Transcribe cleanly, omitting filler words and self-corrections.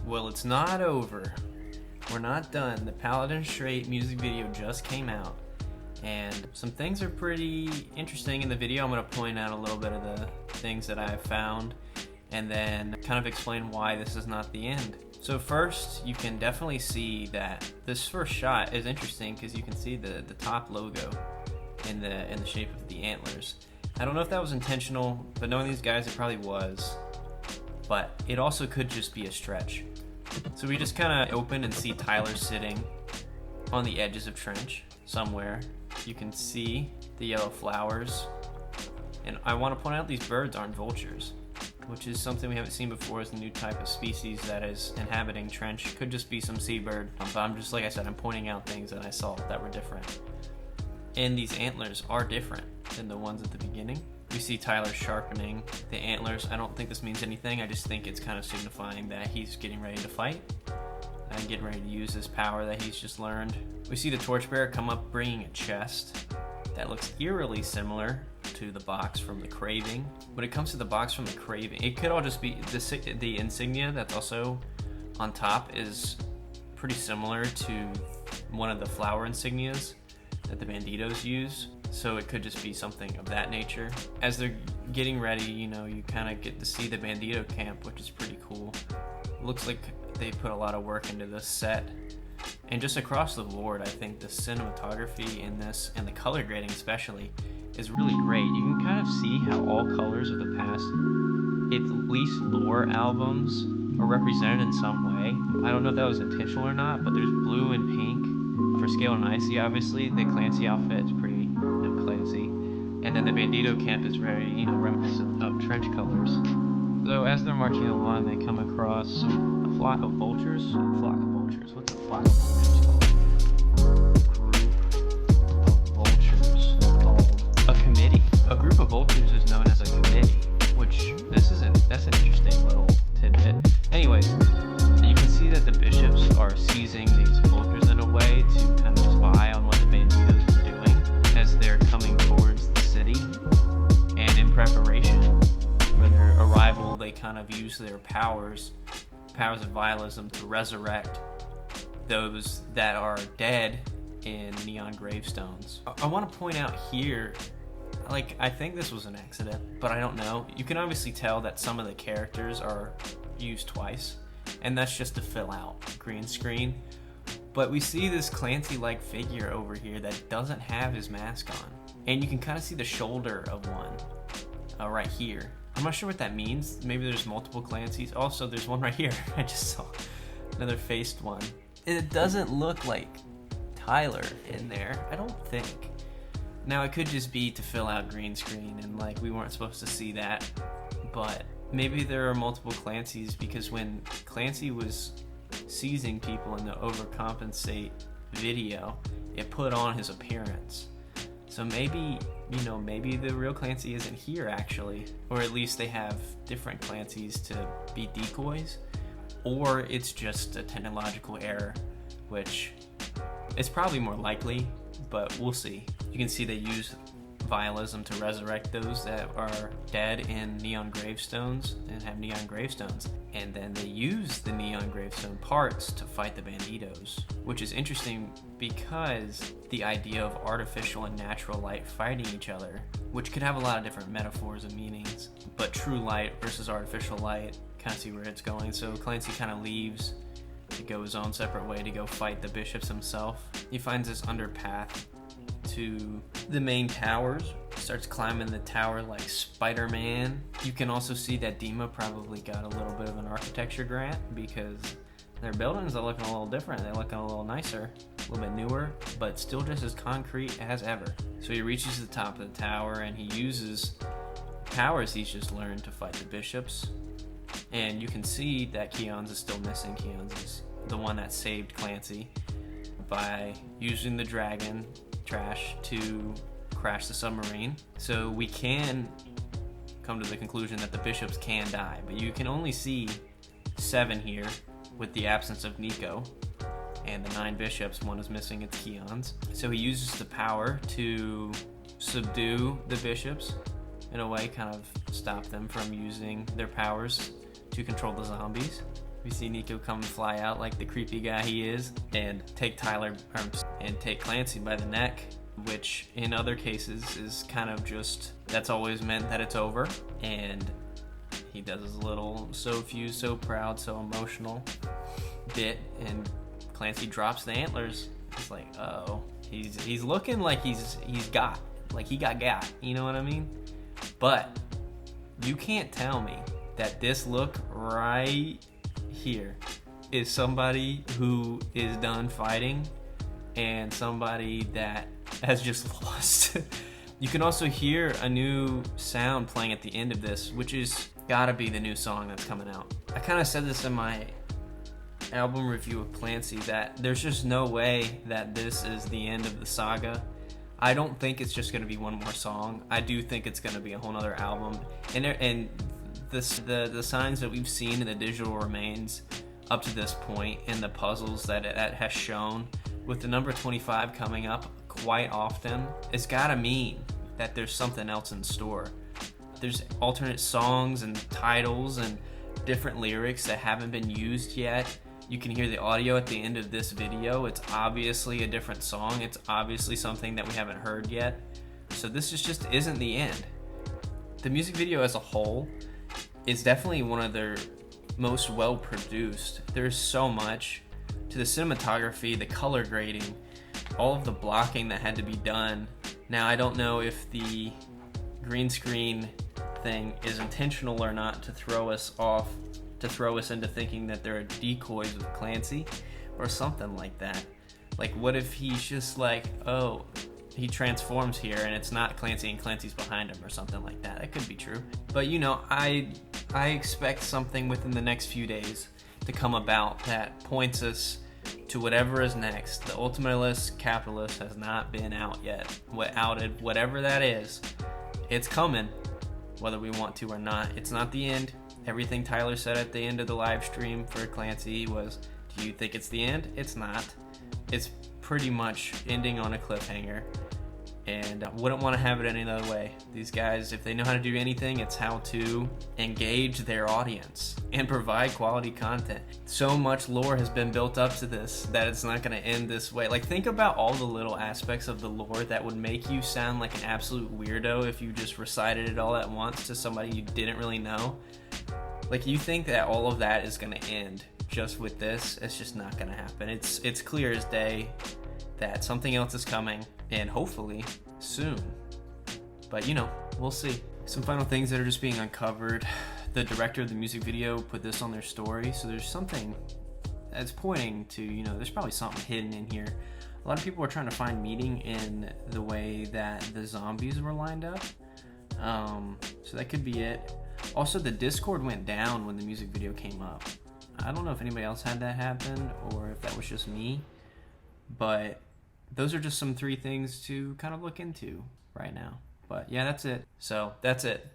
Well, it's not over. We're not done. The Paladin Strait music video just came out, and some things are pretty interesting in the video. I'm going to point out a little bit of the things that I've found, and then kind of explain why this is not the end. So first, you can definitely see that this first shot is interesting because you can see the top logo in the shape of the antlers. I don't know if that was intentional, but knowing these guys, it probably was. But it also could just be a stretch. So we just kind of open and see Tyler sitting on the edges of trench somewhere. You can see the yellow flowers. And I want to point out these birds aren't vultures, which is something we haven't seen before as a new type of species that is inhabiting trench. Could just be some seabird, but I'm just, like I said, I'm pointing out things that I saw that were different. And these antlers are different than the ones at the beginning. We see Tyler sharpening the antlers. I don't think this means anything. I just think it's kind of signifying that he's getting ready to fight and getting ready to use this power that he's just learned. We see the torchbearer come up bringing a chest that looks eerily similar to the box from the Craving. When it comes to the box from the Craving, it could all just be the insignia that's also on top is pretty similar to one of the flower insignias that the banditos use. So it could just be something of that nature. As they're getting ready, you know, you kind of get to see the bandito camp, which is pretty cool. Looks like they put a lot of work into this set. And just across the board, I think the cinematography in this, and the color grading especially, is really great. You can kind of see how all colors of the past, at least lore albums, are represented in some way. I don't know if that was intentional or not, but there's blue and pink for Scale and Icy, obviously. The Clancy outfit is pretty, Clancy. And then the bandito camp is very, reminiscent of trench colors. So as they're marching along, they come across a flock of vultures. What's a flock of vultures called? A group of vultures called a committee. A group of vultures is known as a committee, which that's an interesting little tidbit. Anyways, you can see that the bishops are seizing these vultures in a way to kind of spy on what the banditos are doing as they're coming towards the city. And in preparation for their arrival, they kind of use their powers of vialism to resurrect those that are dead in neon gravestones. I want to point out here, I think this was an accident, but I don't know. You can obviously tell that some of the characters are used twice, and that's just to fill out green screen. But we see this Clancy-like figure over here that doesn't have his mask on, and you can kind of see the shoulder of one right here. I'm not sure what that means. Maybe there's multiple Clancys. Also, there's one right here. I just saw another faced one. It doesn't look like Tyler in there, I don't think. Now, it could just be to fill out green screen, and we weren't supposed to see that, but maybe there are multiple Clancys, because when Clancy was seizing people in the Overcompensate video, it put on his appearance. So maybe the real Clancy isn't here actually, or at least they have different Clancys to be decoys, or it's just a technological error, which is probably more likely, but we'll see. You can see they use vialism to resurrect those that are dead in neon gravestones and have neon gravestones, and then they use the neon gravestone parts to fight the banditos, which is interesting because the idea of artificial and natural light fighting each other, which could have a lot of different metaphors and meanings, but true light versus artificial light, kind of see where it's going. So Clancy kind of leaves to go his own separate way to go fight the bishops himself. He finds this underpath to the main towers, starts climbing the tower like Spider-Man. You can also see that Dima probably got a little bit of an architecture grant because their buildings are looking a little different. They're looking a little nicer, a little bit newer, but still just as concrete as ever. So he reaches the top of the tower and he uses powers he's just learned to fight the bishops. And you can see that Keon's is still missing. Keon's is the one that saved Clancy by using the dragon trash to crash the submarine. So we can come to the conclusion that the bishops can die, but you can only see 7 here with the absence of Nico, and the 9 bishops, one is missing, it's Keon's. So he uses the power to subdue the bishops, in a way kind of stop them from using their powers to control the zombies. We see Nico come and fly out like the creepy guy he is and take take Clancy by the neck, which in other cases is kind of just, that's always meant that it's over. And he does his little so fused, so proud, so emotional bit, and Clancy drops the antlers. It's like, uh-oh. He's looking like he got, you know what I mean? But you can't tell me that this look right here is somebody who is done fighting and somebody that has just lost. You can also hear a new sound playing at the end of this, which is gotta be the new song that's coming out. I kind of said this in my album review of Clancy, that there's just no way that this is the end of the saga. I don't think it's just going to be one more song. I do think it's going to be a whole nother album. And the signs that we've seen in the digital remains up to this point, and the puzzles that it has shown, with the number 25 coming up quite often, it's got to mean that there's something else in store. There's alternate songs and titles and different lyrics that haven't been used yet. You can hear the audio at the end of this video. It's obviously a different song. It's obviously something that we haven't heard yet. So this just isn't the end. The music video as a whole is definitely one of their most well produced. There's so much to the cinematography, the color grading, all of the blocking that had to be done. Now, I don't know if the green screen thing is intentional or not, to throw us off, to throw us into thinking that there are decoys with Clancy or something like that. Like, what if he's just like, oh, he transforms here and it's not Clancy and Clancy's behind him or something like that? That could be true. But you know, I expect something within the next few days to come about that points us to whatever is next. The Ultimatalist Capitalist has not been out yet. Whatever that is, it's coming, whether we want to or not. It's not the end. Everything Tyler said at the end of the live stream for Clancy was, do you think it's the end? It's not. It's pretty much ending on a cliffhanger, and I wouldn't want to have it any other way. These guys, if they know how to do anything, it's how to engage their audience and provide quality content. So much lore has been built up to this that it's not going to end this way. Like, think about all the little aspects of the lore that would make you sound like an absolute weirdo if you just recited it all at once to somebody you didn't really know. Like, you think that all of that is going to end just with this? It's just not going to happen. It's clear as day that something else is coming, and hopefully soon. But you know, we'll see. Some final things that are just being uncovered. The director of the music video put this on their story, so there's something that's pointing to, you know, there's probably something hidden in here. A lot of people are trying to find meaning in the way that the zombies were lined up. So that could be it. Also, the Discord went down when the music video came up. I don't know if anybody else had that happen or if that was just me, but those are just some 3 things to kind of look into right now. But yeah, that's it. So that's it.